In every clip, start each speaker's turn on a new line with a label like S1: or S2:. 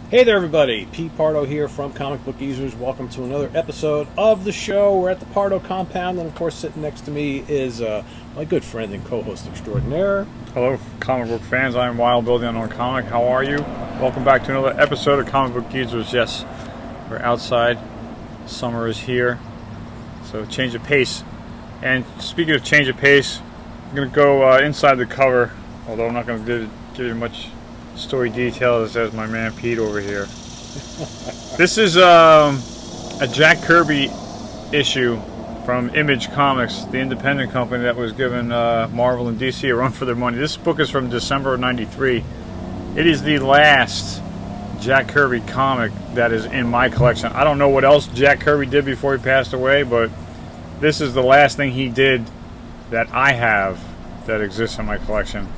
S1: Hey there, everybody. Pete Pardo here from Comic Book Geezers. Welcome to another episode of the show. We're at the Pardo compound, and of course, sitting next to me is my good friend and co-host extraordinaire.
S2: Hello, comic book fans. I'm Wild Bill, the Unknown Comic. How are you? Welcome back to another episode of Comic Book Geezers. Yes, we're outside. Summer is here, so change of pace. And speaking of change of pace, I'm going to go inside the cover, although I'm not going to give you much story details as my man Pete over here. This is a Jack Kirby issue from Image Comics, the independent company that was giving Marvel and DC a run for their money. This book is from December of '93. It is the last Jack Kirby comic that is in my collection. I don't know what else Jack Kirby did before he passed away, but this is the last thing he did that I have that exists in my collection.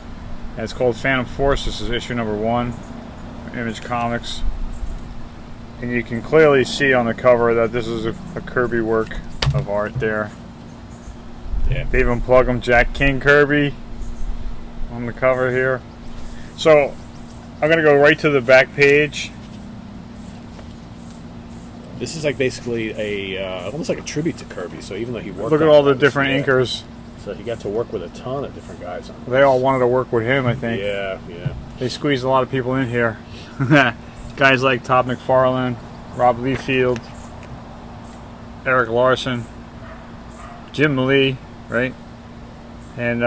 S2: And it's called Phantom Force. This is issue number 1, Image Comics. And you can clearly see on the cover that this is a Kirby work of art there.
S1: Yeah.
S2: They even plug him Jack King Kirby on the cover here. So I'm going to go right to the back page.
S1: This is like basically almost like a tribute to Kirby. So even though he worked,
S2: Look at all the different inkers.
S1: So he got to work with a ton of different guys on this.
S2: They all wanted to work with him, I think.
S1: Yeah.
S2: They squeezed a lot of people in here. Guys like Todd McFarlane, Rob Liefeld, Eric Larson, Jim Lee, right? And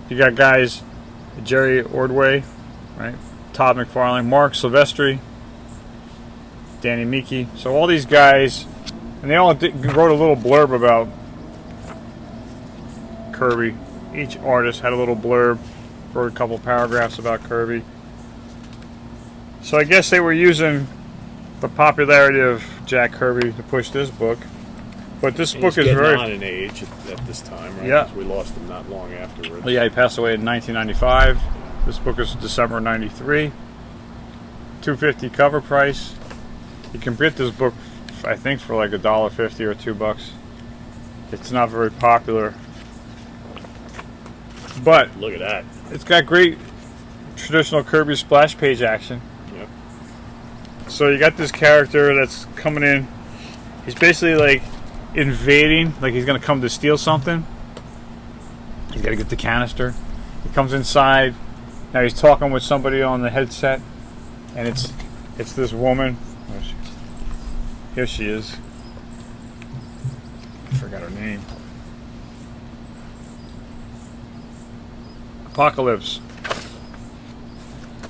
S2: you got guys, Jerry Ordway, right? Todd McFarlane, Mark Silvestri, Danny Miki. So all these guys, and they all wrote a little blurb about Kirby. Each artist had a little blurb, wrote a couple paragraphs about Kirby. So I guess they were using the popularity of Jack Kirby to push this book. But this book is very
S1: on in age at this time, right?
S2: Yeah.
S1: 'Cause we lost him not long afterwards.
S2: Well, yeah, he passed away in 1995. This book is December '93. $2.50 cover price. You can get this book, I think, for like $1.50 or $2. It's not very popular. But
S1: Look at that.
S2: it's got great traditional Kirby splash page action.
S1: Yep.
S2: So you got this character that's coming in. He's basically like invading, like he's going to come to steal something. You got to get the canister. He comes inside. Now he's talking with somebody on the headset, and it's this woman. Here she is. I forgot her name. Apocalypse.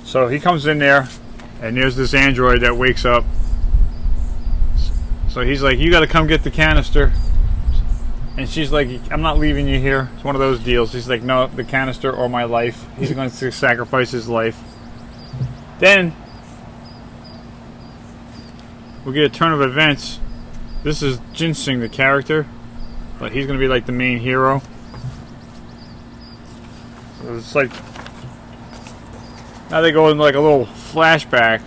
S2: So he comes in there, and there's this android that wakes up. So he's like, "You got to come get the canister." And she's like, "I'm not leaving you here." It's one of those deals. He's like, "No, the canister or my life." He's going to sacrifice his life. Then we get a turn of events. This is Ginseng, the character, but he's going to be like the main hero. So it's like now they go into like a little flashback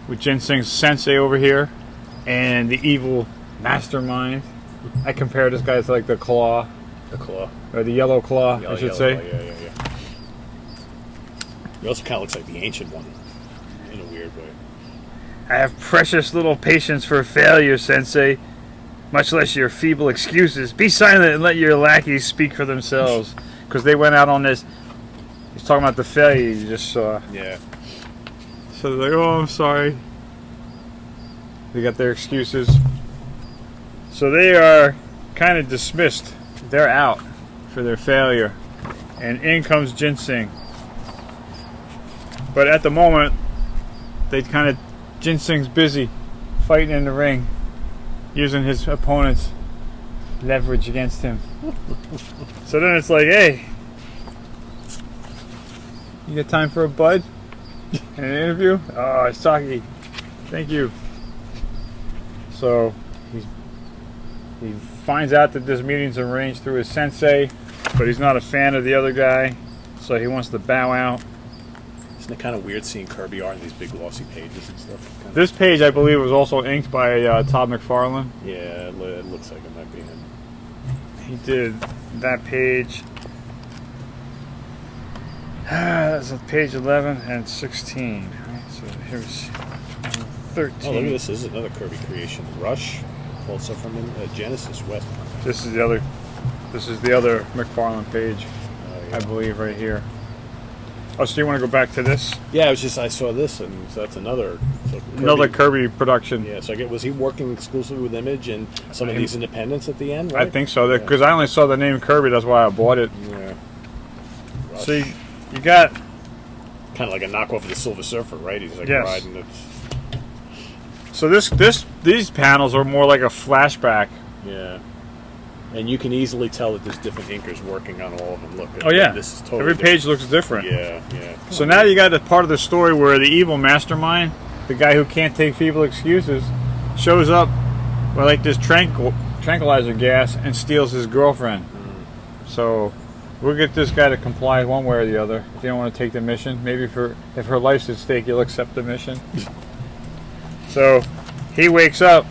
S2: with Ginseng's sensei over here and the evil mastermind. I compare this guy to like the Claw.
S1: The Claw.
S2: Or the Yellow Claw, I should say.
S1: Yeah. He also kind of looks like the Ancient One in a weird way.
S2: I have precious little patience for failure, Sensei. Much less your feeble excuses. Be silent and let your lackeys speak for themselves. Because they went out on this. He's talking about the failure you just saw.
S1: Yeah.
S2: So they're like, "Oh, I'm sorry." They got their excuses. So they are kind of dismissed. They're out for their failure. And in comes Ginseng. But at the moment, Ginseng's busy fighting in the ring, using his opponent's leverage against him. So then it's like, "Hey, you got time for a bud? And an interview?" "Oh, Saki, thank you." So he finds out that this meeting's arranged through his sensei, but he's not a fan of the other guy, so he wants to bow out.
S1: Isn't it kind of weird seeing Kirby art in these big glossy pages and stuff?
S2: This page, I believe, was also inked by Todd McFarlane.
S1: Yeah, it looks like it might be him.
S2: He did that page. That's on page 11 and 16. Right? So here's 13.
S1: Oh, look at this. This is another Kirby creation. Rush, also from Genesis West.
S2: This is the other. This is the other McFarlane page,
S1: Yeah.
S2: I believe, right here. Oh, so you want to go back to this?
S1: Yeah, I saw this, and so that's another. So
S2: Another Kirby production.
S1: Yeah, so was he working exclusively with Image and some of these independents at the end? Right?
S2: I think so, because I only saw the name Kirby. That's why I bought it.
S1: Yeah. Rush.
S2: So you got
S1: kind of like a knockoff of the Silver Surfer, right? He's like
S2: Yes.
S1: riding it.
S2: so these panels are more like a flashback.
S1: Yeah. And you can easily tell that there's different inkers working on all of them. Look.
S2: Oh yeah,
S1: This is totally
S2: every
S1: different.
S2: page looks different.
S1: Yeah, yeah.
S2: So now you got the part of the story where the evil mastermind, the guy who can't take feeble excuses, shows up with like this tranquilizer gas and steals his girlfriend. So we'll get this guy to comply one way or the other. If you don't want to take the mission, maybe if her life's at stake, you'll accept the mission. So he wakes up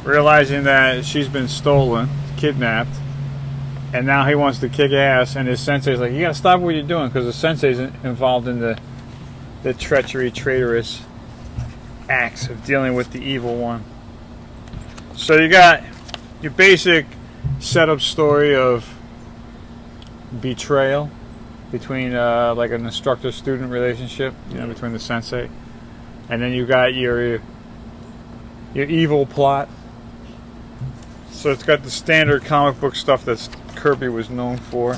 S2: realizing that she's been stolen, kidnapped, and now he wants to kick ass, and his sensei's like, you gotta stop what you're doing, because the sensei's involved in the treachery, traitorous acts of dealing with the evil one. So you got your basic setup story of betrayal between like an instructor-student relationship, between the sensei, and then you got your evil plot. So it's got the standard comic book stuff that Kirby was known for,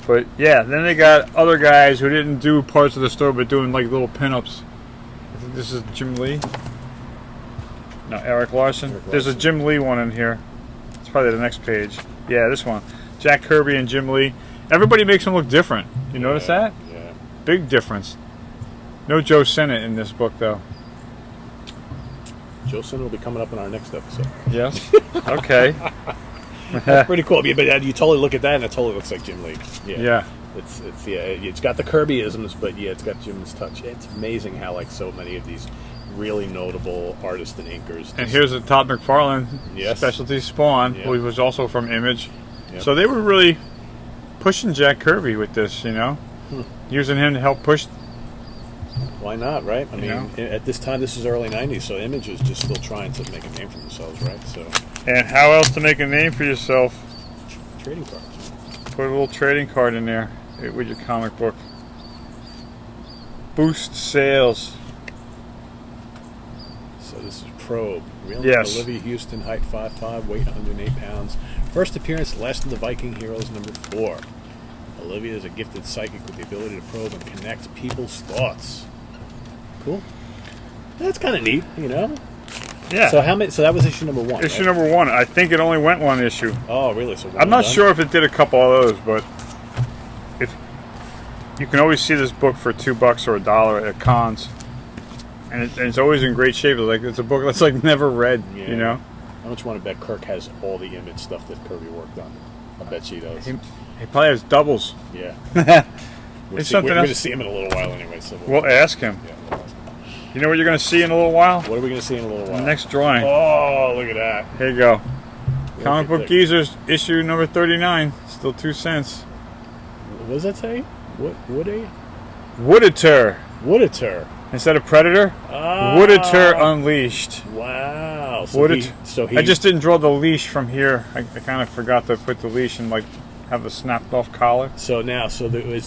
S2: But yeah, then they got other guys who didn't do parts of the story, but doing like little pinups. I think this is Jim Lee. No, Eric Larson. There's a Jim Lee one in here. It's probably the next page. Yeah, this one. Jack Kirby and Jim Lee. Everybody makes them look different. You notice that?
S1: Yeah.
S2: Big difference. No Joe Sennett in this book, though.
S1: Joe Sin will be coming up in our next episode.
S2: Yes. Okay.
S1: That's pretty cool. But you totally look at that, and it totally looks like Jim Lee.
S2: Yeah.
S1: It's got the Kirbyisms, but yeah, it's got Jim's touch. It's amazing how like so many of these really notable artists and inkers.
S2: And here's the Todd McFarlane
S1: Yes.
S2: specialty Spawn,
S1: Yeah.
S2: who was also from Image.
S1: Yep.
S2: So they were really pushing Jack Kirby with this, using him to help push.
S1: Why not, right? I mean,
S2: know?
S1: at this time, this is early '90s, so Image is just still trying to make a name for themselves, right? So
S2: And how else to make a name for yourself?
S1: trading cards.
S2: Put a little trading card in there with your comic book. Boost sales.
S1: So this is Probe. Real
S2: Yes.
S1: Olivia Houston, height 5'5", weight 108 pounds. First appearance, Last of the Viking Heroes, number 4. Olivia is a gifted psychic with the ability to probe and connect people's thoughts. Cool. That's kind of neat,
S2: Yeah.
S1: So how many? So that was issue number 1.
S2: Issue
S1: right?
S2: number 1. I think it only went one issue.
S1: Oh, really? So one
S2: I'm not
S1: done?
S2: sure if it did a couple of those, but if you can always see this book for $2 or $1 at cons, and it's always in great shape. It's a book that's like never read,
S1: Yeah. How much you want to bet Kirk has all the Image stuff that Kirby worked on? I bet she does.
S2: He probably has doubles.
S1: Yeah.
S2: It's
S1: We're
S2: something
S1: going to
S2: else.
S1: see him in a little while anyway. So
S2: We'll ask him.
S1: Yeah, we'll ask him.
S2: You know what you're going to see in a little while?
S1: What are we going to see in a little while?
S2: Next drawing.
S1: Oh, look at that.
S2: Here you go. Comic
S1: at
S2: Book
S1: that.
S2: Geezers, issue number 39. Still 2 cents.
S1: What does that say? Wooditer?
S2: Wooditer. Instead of Predator, Wooditer Unleashed.
S1: Wow.
S2: Wooditer. I just didn't draw the leash from here. I kind of forgot to put the leash and have a snapped off collar.
S1: So is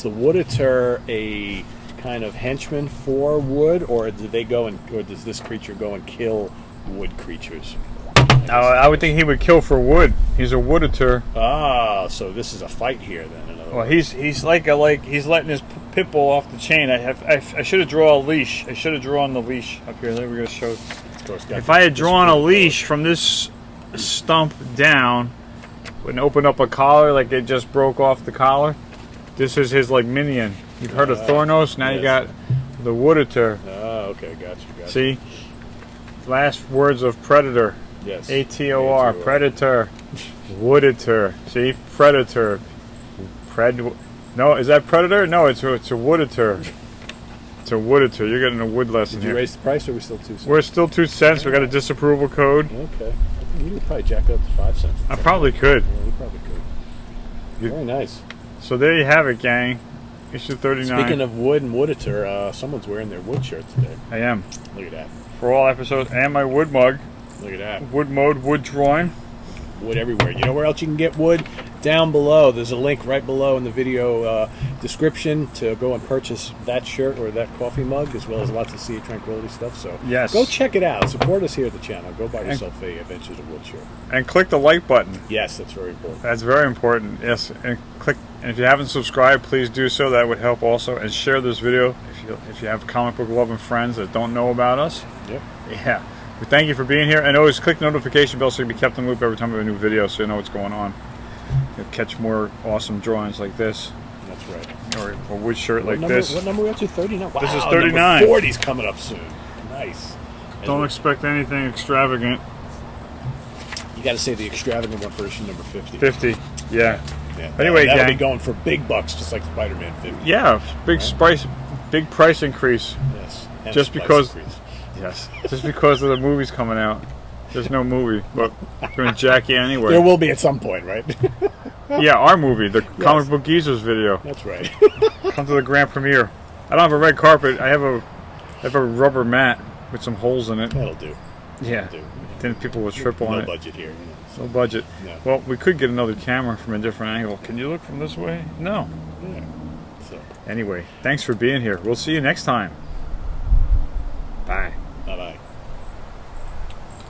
S1: the Wooditer a kind of henchman for Wood, or does this creature go and kill Wood creatures?
S2: I would think he would kill for wood. He's a Wooditer.
S1: Ah, so this is a fight here then. In other
S2: Well,
S1: words.
S2: he's he's letting his pit bull off the chain. I should have drawn a leash. I should have drawn the leash up here. We're gonna show.
S1: Of course, got
S2: If I had
S1: this
S2: drawn a
S1: wood
S2: leash from this stump down and opened up a collar like it just broke off the collar, this is his minion. You've heard of Thornos. Now you got
S1: yes.
S2: the Wooditer.
S1: Oh, okay, gotcha.
S2: See, last words of Predator.
S1: Yes.
S2: ATOR, Predator, Wooditer. See, Predator, No, is that Predator? No, it's a Wooditer. It's a Wooditer. You're getting a wood lesson
S1: Did you
S2: here.
S1: raise the price, or are we still 2 cents?
S2: We're still 2 cents. We got a disapproval code.
S1: Okay. I think you could probably jack it up to 5 cents.
S2: I probably could.
S1: Yeah, you probably could. Very nice.
S2: So there you have it, gang. Issue 39.
S1: Speaking of wood and wooditor, someone's wearing their wood shirt today.
S2: I am.
S1: Look at that.
S2: For all episodes, and my wood mug.
S1: Look at that.
S2: Wood mode, wood drawing.
S1: Wood everywhere. You know where else you can get wood? Down below. There's a link right below in the video description to go and purchase that shirt or that coffee mug, as well as lots of Sea of Tranquility stuff. So
S2: Yes.
S1: go check it out. Support us here at the channel. Go buy yourself a Adventures of Wood shirt.
S2: And click the like button.
S1: Yes, that's very important.
S2: That's very important. Yes, and click. And if you haven't subscribed, please do so. That would help also. And share this video if you have comic book loving friends that don't know about us.
S1: Yep.
S2: Yeah. We thank you for being here, and always click the notification bell so you can be kept in the loop every time we have a new video, so you know what's going on. You'll catch more awesome drawings like this,
S1: That's right.
S2: or a wood shirt like
S1: number,
S2: this.
S1: What number are we up to? 39? Wow,
S2: This is 39.
S1: Number 40's coming up soon. Nice.
S2: Don't expect anything extravagant.
S1: You got to say the extravagant one for issue number 50.
S2: 50, yeah.
S1: Yeah,
S2: Anyway,
S1: that'll
S2: gang.
S1: be going for big bucks, just like Spider-Man 50.
S2: Yeah, big price increase.
S1: Yes. And
S2: Just
S1: price
S2: because-
S1: increase.
S2: Yes, just because of the movie's coming out. There's no movie, but doing Jackie anyway.
S1: There will be at some point, right?
S2: Yeah, our movie, the Comic Book Geezers video.
S1: That's right.
S2: Come to the grand premiere. I don't have a red carpet. I have a rubber mat with some holes in it.
S1: That'll do.
S2: Yeah.
S1: That'll do.
S2: Then people will trip on
S1: No
S2: it.
S1: budget here.
S2: No budget.
S1: No.
S2: Well, we could get another camera from a different angle. Can you look from this way? No.
S1: Yeah. So.
S2: Anyway, thanks for being here. We'll see you next time.